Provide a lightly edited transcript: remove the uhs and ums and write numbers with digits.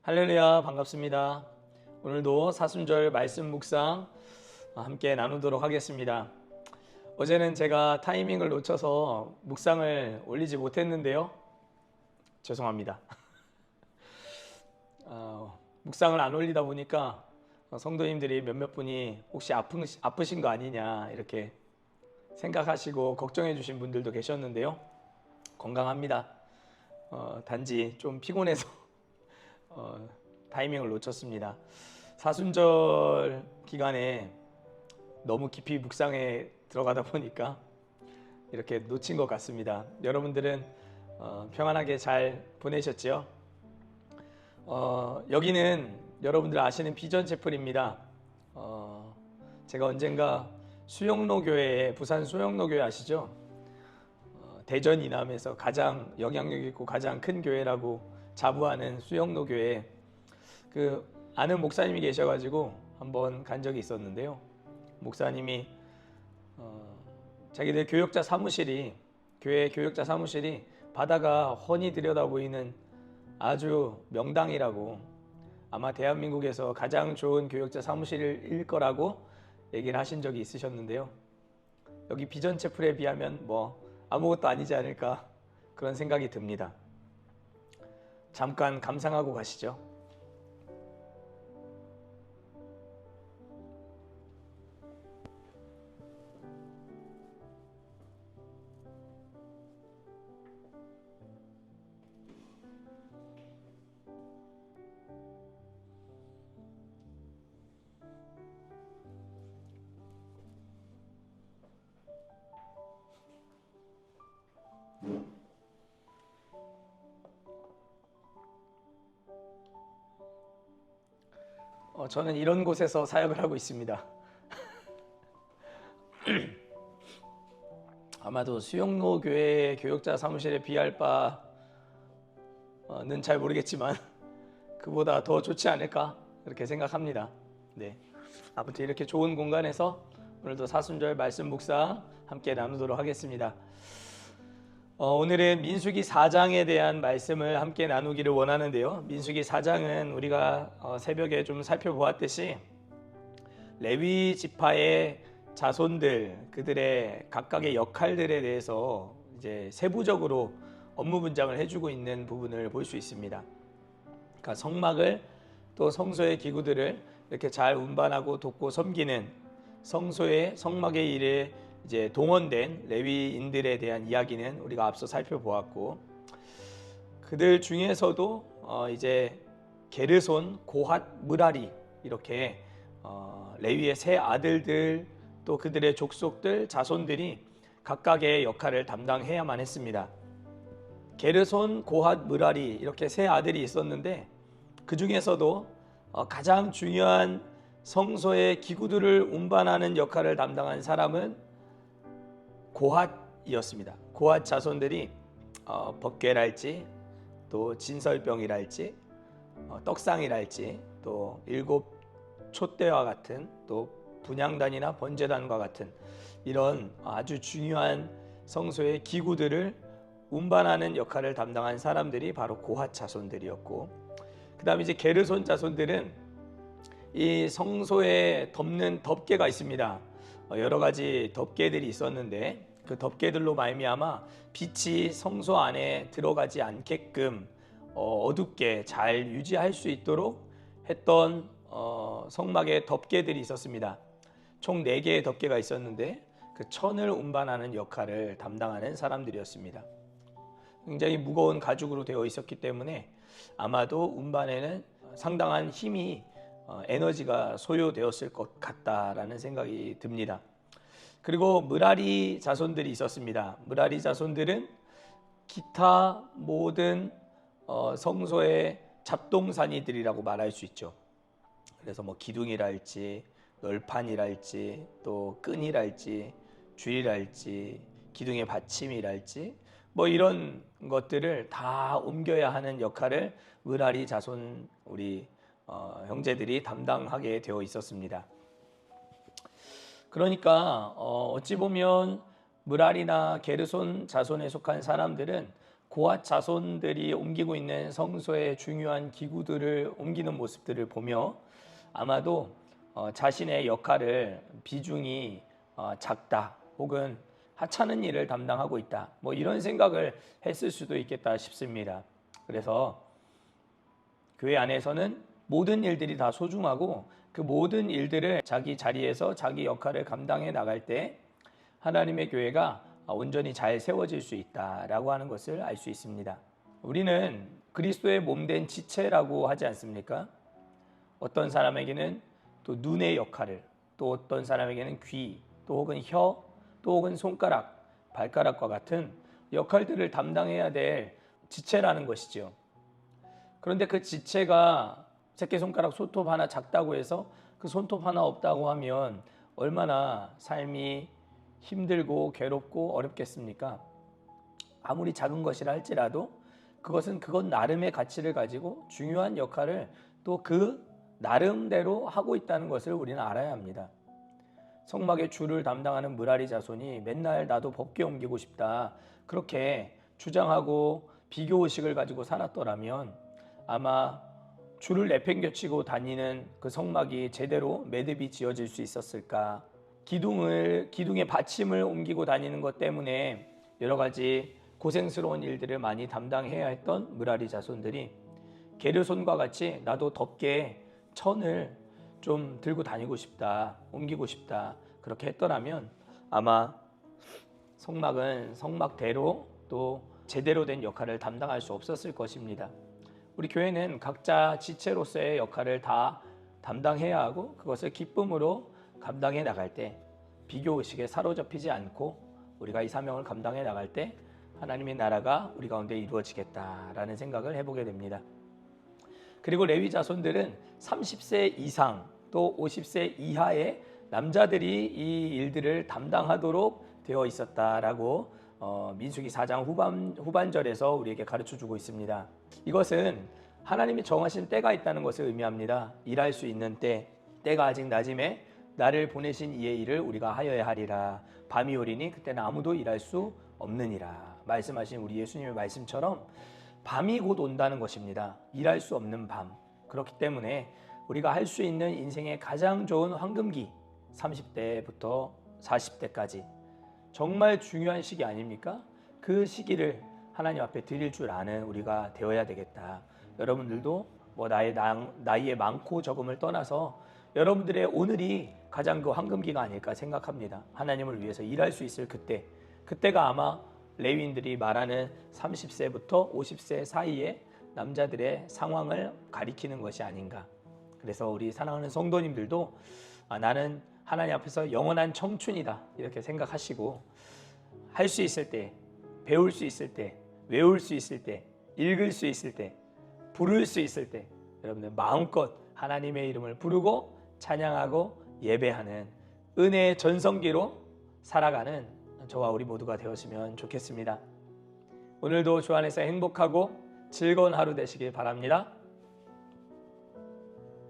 할렐루야, 반갑습니다. 오늘도 사순절 말씀 묵상 함께 나누도록 하겠습니다. 어제는 제가 타이밍을 놓쳐서 묵상을 올리지 못했는데요. 죄송합니다. 묵상을 안 올리다 보니까 성도님들이 몇몇 분이 혹시 아프신 거 아니냐 이렇게 생각하시고 걱정해 주신 분들도 계셨는데요. 건강합니다. 단지 좀 피곤해서 타이밍을 놓쳤습니다. 사순절 기간에 너무 깊이 묵상에 들어가다 보니까 이렇게 놓친 것 같습니다. 여러분들은 평안하게 잘 보내셨지요? 여기는 여러분들 아시는 비전 채플입니다. 제가 언젠가 수영로 교회, 부산 수영로 교회 아시죠? 대전 이남에서 가장 영향력 있고 가장 큰 교회라고 자부하는 수영로 교회에 아는 목사님이 계셔가지고 한번 간 적이 있었는데요. 목사님이 자기들 교역자 사무실이, 교회 교역자 사무실이 바다가 훤히 들여다 보이는 아주 명당이라고, 아마 대한민국에서 가장 좋은 교역자 사무실일 거라고 얘기를 하신 적이 있으셨는데요. 여기 비전 채플에 비하면 뭐 아무것도 아니지 않을까 그런 생각이 듭니다. 잠깐 감상하고 가시죠. 저는 이런 곳에서 사역을 하고 있습니다. 아마도 수영로 교회 교역자 사무실에 비할 바는 잘 모르겠지만 그보다 더 좋지 않을까 그렇게 생각합니다. 네, 아무튼 이렇게 좋은 공간에서 오늘도 사순절 말씀 묵상 함께 나누도록 하겠습니다. 오늘은 민수기 4장에 대한 말씀을 함께 나누기를 원하는데요. 민수기 4장은 우리가 새벽에 좀 살펴보았듯이 레위 지파의 자손들, 그들의 각각의 역할들에 대해서 이제 세부적으로 업무 분장을 해주고 있는 부분을 볼 수 있습니다. 그러니까 성막을 또 성소의 기구들을 이렇게 잘 운반하고 돕고 섬기는 성소의 성막의 일에 이제 동원된 레위인들에 대한 이야기는 우리가 앞서 살펴보았고, 그들 중에서도 이제 게르손, 고핫, 므라리 이렇게 레위의 세 아들들 또 그들의 족속들, 자손들이 각각의 역할을 담당해야만 했습니다. 게르손, 고핫, 므라리 이렇게 세 아들이 있었는데 그 중에서도 가장 중요한 성소의 기구들을 운반하는 역할을 담당한 사람은 고핫이었습니다. 고핫 자손들이 법궤랄지 또 진설병이랄지 떡상이랄지 또 일곱 촛대와 같은 또 분향단이나 번제단과 같은 이런 아주 중요한 성소의 기구들을 운반하는 역할을 담당한 사람들이 바로 고핫 자손들이었고, 그 다음에 이제 게르손 자손들은 이 성소에 덮는 덮개가 있습니다. 여러 가지 덮개들이 있었는데 그 덮개들로 말미암아 빛이 성소 안에 들어가지 않게끔 어둡게 잘 유지할 수 있도록 했던 성막의 덮개들이 있었습니다. 총 4개의 덮개가 있었는데 그 천을 운반하는 역할을 담당하는 사람들이었습니다. 굉장히 무거운 가죽으로 되어 있었기 때문에 아마도 운반에는 상당한 힘이 에너지가 소요되었을 것 같다라는 생각이 듭니다. 그리고 므라리 자손들이 있었습니다. 므라리 자손들은 기타 모든 성소의 잡동사니들이라고 말할 수 있죠. 그래서 뭐 기둥이랄지 널판이랄지 또 끈이랄지 줄이랄지 기둥의 받침이랄지 뭐 이런 것들을 다 옮겨야 하는 역할을 므라리 자손 우리 형제들이 담당하게 되어 있었습니다. 그러니까 어찌 보면 므라리나 게르손 자손에 속한 사람들은 고앗 자손들이 옮기고 있는 성소의 중요한 기구들을 옮기는 모습들을 보며 아마도 자신의 역할을 비중이 작다 혹은 하찮은 일을 담당하고 있다 뭐 이런 생각을 했을 수도 있겠다 싶습니다. 그래서 교회 안에서는 모든 일들이 다 소중하고 그 모든 일들을 자기 자리에서 자기 역할을 감당해 나갈 때 하나님의 교회가 온전히 잘 세워질 수 있다라고 하는 것을 알 수 있습니다. 우리는 그리스도의 몸된 지체라고 하지 않습니까? 어떤 사람에게는 또 눈의 역할을, 또 어떤 사람에게는 귀, 또 혹은 혀, 또 혹은 손가락, 발가락과 같은 역할들을 담당해야 될 지체라는 것이죠. 그런데 그 지체가 새끼손가락 손톱 하나 작다고 해서 그 손톱 하나 없다고 하면 얼마나 삶이 힘들고 괴롭고 어렵겠습니까? 아무리 작은 것이라 할지라도 그건 나름의 가치를 가지고 중요한 역할을 또 그 나름대로 하고 있다는 것을 우리는 알아야 합니다. 성막의 주를 담당하는 므라리 자손이 맨날 나도 법궤 옮기고 싶다 그렇게 주장하고 비교의식을 가지고 살았더라면 아마 줄을 내팽겨치고 다니는 그 성막이 제대로 매듭이 지어질 수 있었을까? 기둥의 받침을 옮기고 다니는 것 때문에 여러 가지 고생스러운 일들을 많이 담당해야 했던 므라리 자손들이 게르손과 같이 나도 덮게 천을 좀 들고 다니고 싶다, 옮기고 싶다 그렇게 했더라면 아마 성막은 성막대로 또 제대로 된 역할을 담당할 수 없었을 것입니다. 우리 교회는 각자 지체로서의 역할을 다 담당해야 하고 그것을 기쁨으로 감당해 나갈 때 비교의식에 사로잡히지 않고 우리가 이 사명을 감당해 나갈 때 하나님의 나라가 우리 가운데 이루어지겠다라는 생각을 해보게 됩니다. 그리고 레위 자손들은 30세 이상 또 50세 이하의 남자들이 이 일들을 담당하도록 되어 있었다라고 민수기 4장 후반절에서 우리에게 가르쳐주고 있습니다. 이것은 하나님이 정하신 때가 있다는 것을 의미합니다. 일할 수 있는 때가 아직 낮임에 나를 보내신 이의 일을 우리가 하여야 하리라. 밤이 오리니 그때는 아무도 일할 수 없느니라. 말씀하신 우리 예수님의 말씀처럼 밤이 곧 온다는 것입니다. 일할 수 없는 밤. 그렇기 때문에 우리가 할 수 있는 인생의 가장 좋은 황금기 30대부터 40대까지 정말 중요한 시기 아닙니까? 그 시기를 하나님 앞에 드릴 줄 아는 우리가 되어야 되겠다. 여러분들도 뭐 나이의 많고 적음을 떠나서 여러분들의 오늘이 가장 그 황금기가 아닐까 생각합니다. 하나님을 위해서 일할 수 있을 그때가 아마 레위인들이 말하는 30세부터 50세 사이의 남자들의 상황을 가리키는 것이 아닌가. 그래서 우리 사랑하는 성도님들도 나는 하나님 앞에서 영원한 청춘이다 이렇게 생각하시고 할 수 있을 때, 배울 수 있을 때, 외울 수 있을 때, 읽을 수 있을 때, 부를 수 있을 때 여러분들 마음껏 하나님의 이름을 부르고 찬양하고 예배하는 은혜의 전성기로 살아가는 저와 우리 모두가 되었으면 좋겠습니다. 오늘도 주 안에서 행복하고 즐거운 하루 되시길 바랍니다.